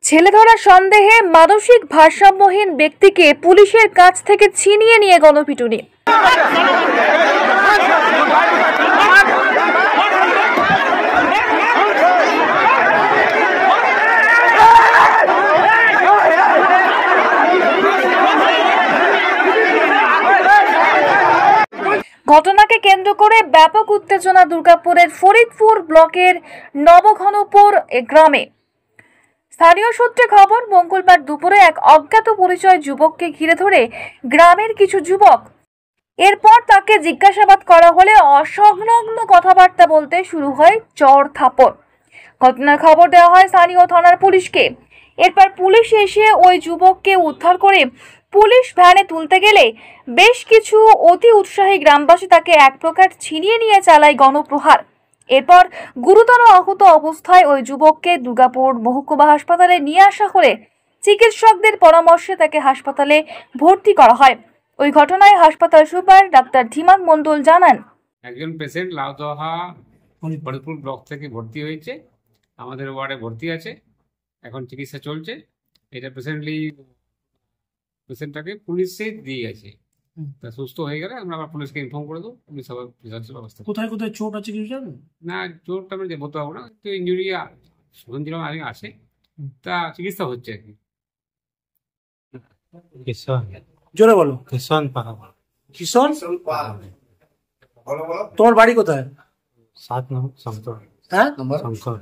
ছেলে ধরা সন্দেহে মানসিক ভারসাম্যহীন ব্যক্তিকে পুলিশের কাছ থেকে ছিনিয়ে নিয়ে গণপিটুনি। ঘটনাকে কেন্দ্র করে ব্যাপক উত্তেজনা দুর্গাপুরের ফরিদপুর ব্লকের নবঘনপুর গ্রামে। স্থানীয় সূত্রে খবর, মঙ্গলবার দুপুরে এক অজ্ঞাত পরিচয় যুবককে ঘিরে ধরে গ্রামের কিছু যুবক। এরপর তাকে জিজ্ঞাসাবাদ করা হলে অসংলগ্ন কথাবার্তা বলতে শুরু হয় চড় থাপড়। ঘটনার খবর দেওয়া হয় স্থানীয় থানার পুলিশকে। এরপর পুলিশ এসে ওই যুবককে উদ্ধার করে পুলিশ ভ্যানে তুলতে গেলে বেশ কিছু অতি উৎসাহী গ্রামবাসী তাকে এক প্রকার ছিনিয়ে নিয়ে চালায় গণপ্রহার। এরপর গুরুতর আহত অবস্থায় ওই যুবককে দুর্গাপুর মহকুমা হাসপাতালে নিয়ে আসা হলে চিকিৎসকদের পরামর্শে তাকে হাসপাতালে ভর্তি করা হয়। ওই ঘটনায় হাসপাতাল সুপার ডাক্তার ধীমান মণ্ডল জানান, একজন পেশেন্ট লাউদোহা ফরিদপুর ব্লক থেকে ভর্তি হয়েছে, আমাদের ওয়ার্ডে ভর্তি আছে, এখন চিকিৎসা চলছে। এটা পেশেন্টটাকে পুলিশে দিয়ে গেছে, তা সুস্থ হয়ে গেলে আমরা আবার পুলিশকে ইনফর্ম করে দেবো। পুলিশ আবার ব্যবস্থা। কোথায় কোথায় চোট আছে কিছু জানেন? না, চোটটা আমি বলতে পারবো না, তো ইঞ্জুরি শুনছিলাম আগে আছে, তা চিকিৎসা হচ্ছে আর কি। জোরে বলো। কিষণ পাহাড়। কিষণ? তোমার বাড়ি কোথায়? 7 নম্বর শঙ্কর। হ্যাঁ, শঙ্কর।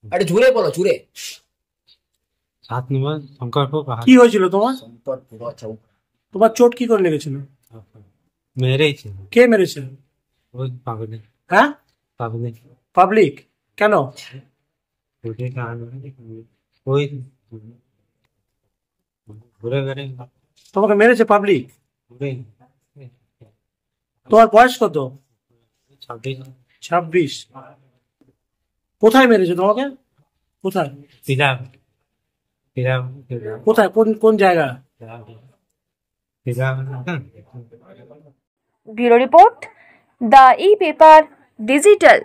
আরে জোরে বলো, জোরে। 7 নম্বর শঙ্করপুর পাহাড়। কি হয়েছিল তোমার? তোমার চোট কি করে লেগেছিল? মেরেছে। কে মেরেছে? ওই পাগলে। হ্যাঁ, পাবলিক। কেন? ওই ঘুরে ঘুরে তোমাকে মেরেছে পাবলিক? তোমার বয়স কত? 26। কোথায় মেরেছে তোমাকে? কোথায়? কোথায়, কোন জায়গা? Bureau report, the e-paper digital.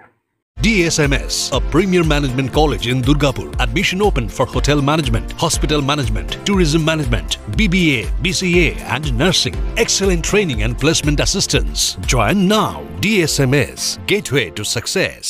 DSMS, a premier management college in Durgapur. Admission open for hotel management, hospital management, tourism management, BBA, BCA and nursing. Excellent training and placement assistance. Join now. DSMS, gateway to success.